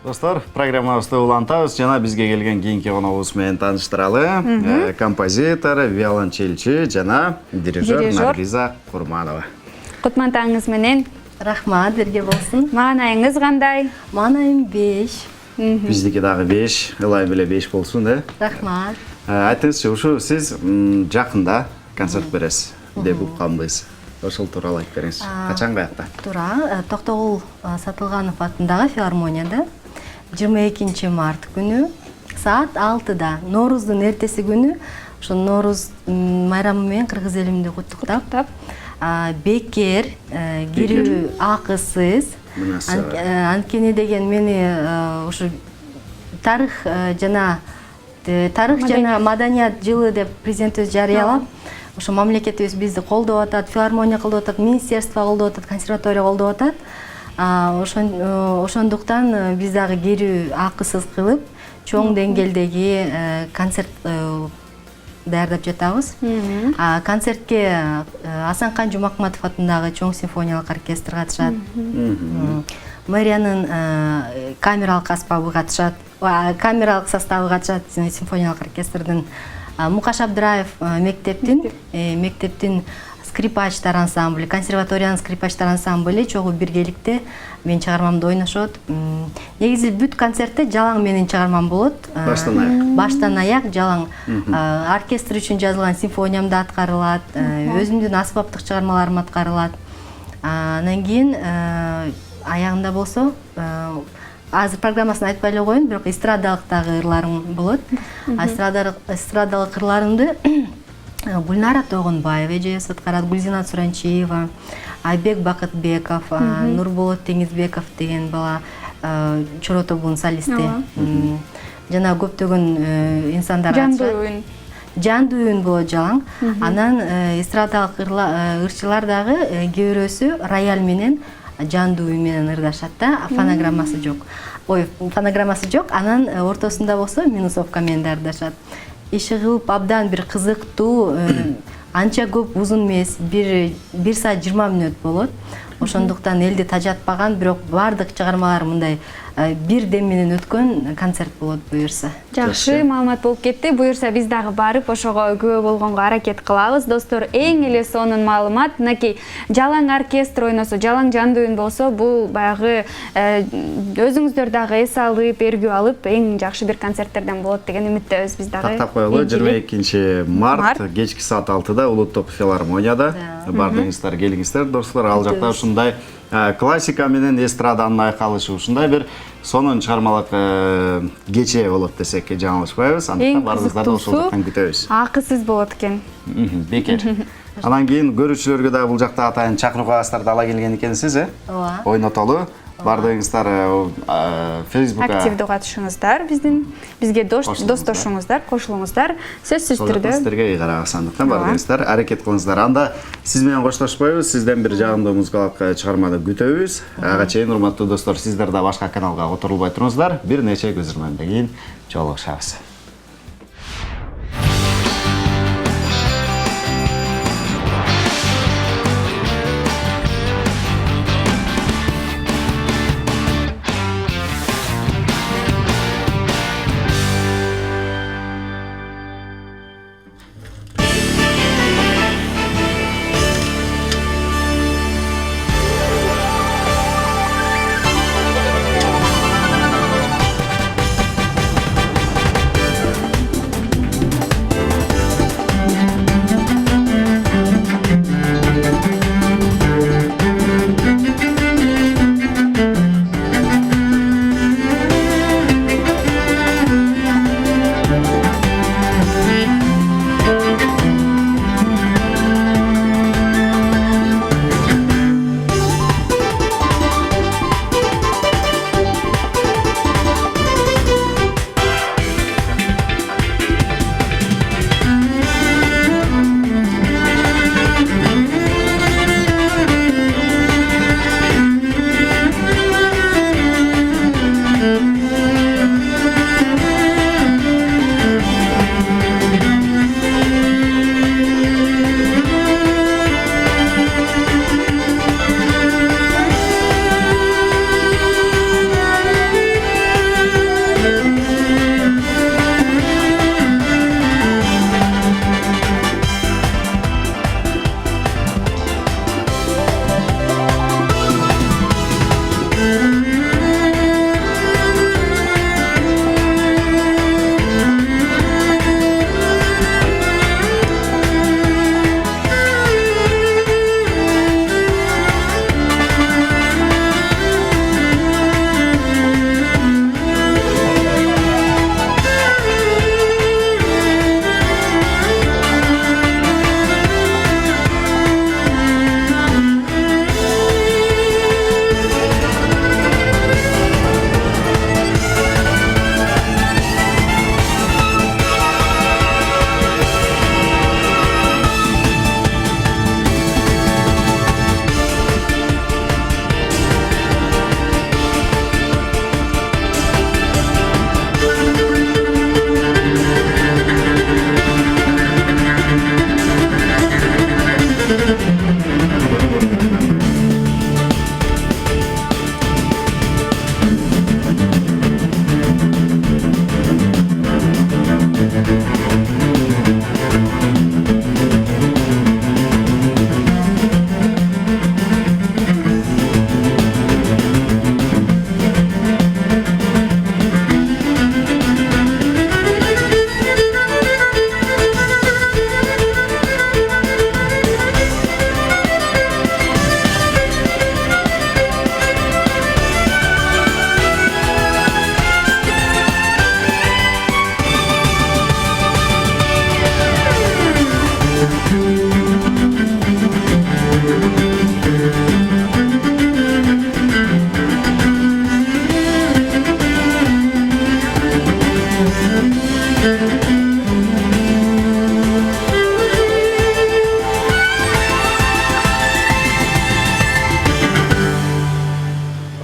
Достар, программабызды улантабыз. Жана бизге келген кийинки коногубуз менен тааныштыралы. Композитор, виолончелчи жана дирижер Наргиза Курманова. Кутмантаңыз менен. Рахмат, бирге болсун. Маанайыңыз кандай? Маанайым 5. Биздики дагы 5, ылай беле 5 болсун, да? Рахмат. Айтыңызчы, ушу сиз жакында концерт бересиз деп укканбыз. Ошол тууралуу айтып бериңиз. Качан каякта? Туура, Токтогул Сатылганов атындагы филармонияда 22 март күнү саат 6-да, Норуздун эртеси күнү, ошо Норуз майрамы менен кыргыз элимди куттуктап, бекер, кирүү акысыз. Анткени деген мени ушу тарых жана маданият жылы деп президентибиз жарыялап, ошо мамлекетибиз бизди колдоп атат, филармония колдоп атат, министерство колдоп атат, консерватория колдоп атат. Ошондуктан биз дагы кирүү акысыз кылып, чоң деңгээлдеги концерт даярдап жатабыз. Концертке Асанкан Жумакматов атындагы чоң симфониялык оркестр катышат. Мэриянын камералык аспабы катышат, камералык составы катышат симфониялык оркестрдин. Мукаш Абдыраев мектептин скрипачтар ансамблі, консерваториянын скрипачтар ансамблі чогуу биргеликте менин чыгармамды ойношот. Негизи бүт концертте жалаң менин чыгармам болот. Баштан аяк жалаң. Оркестр үчүн жазылган симфониямды аткарылат, өзүмдүн аспаптык чыгармаларым аткарылат. Анан кийин аягында болсо, азыр программасын айтпай эле коеюн, бирок эстрадалык дагы ырларым болот. Эстрадалык ырларымды Гульнара Тогонбаева эжебиз аткарат, Гүлзина Суранчиева, Айбек Бакытбеков, Нурболот Теңизбеков деген бала чоро тобунун солисти. Жана көптөгөн инсандар катышат. Жандуу болот жалаң. Анан эстрадалык ырчылар дагы кээ бирөөсү рояль менен жандуу менен ырдашат да, фонограммасы жок. Анан ортосунда болсо минусовка менен ырдашат. Иши кылып абдан бир кызыктуу, анча көп узун эмес, 1 саат 20 мүнөт болот. Ошондуктан элди тажатпаган, бирок бардык чыгармалар мындай бир дем менен өткөн концерт болот буюрса. Жакшы маалымат болуп кетти. Буюрса биз дагы барып ошого күбө болгонго аракет кылабыз. Достор, эң эле сонун маалымат, мынакей жалаң оркестр ойносо, жалаң жандуу үн болсо, бул баягы өзүңүздөр дагы эс алып, эргүү алып, эң жакшы бир концерттерден болот деген үмүттөбүз биз дагы. Тактап коелу, 22 март кечки саат 6-да Улуттук филармонияда. Бардыңыздар, келиңиздер, достор. Ал жакта ушундай классика менен эстраданын айкалышы, ушундай бир сонун чыгармалык кече болот десек жаңылышпайбыз. Андыктан баарыңыздарды ошол жактан күтөбүз. Акысыз болот экен. Бекер. Анан кийин көрүүчүлөргө да бул жакта атайын чакыруу кагазтарды ала келген экенсиз, Ооба. Ойнотолу. Бардыңыздар Facebook'а активдүү катышыңыздар, бизге достошуңуздар, кошулуңуздар. Сөзсүз түрдө сиздерге карагыз, андыктан бардыңыздар, аракет кылыңыздар. Анда сиз менен коштошпойбуз, сизден бир жагымдуу музыкалык чыгарманы күтөбүз. Ага чейин урматтуу достор, сиздер да башка каналга отурулбай туруңуздар. Бир нече көзөрмөндөн кийин жолугушабыз. Ага.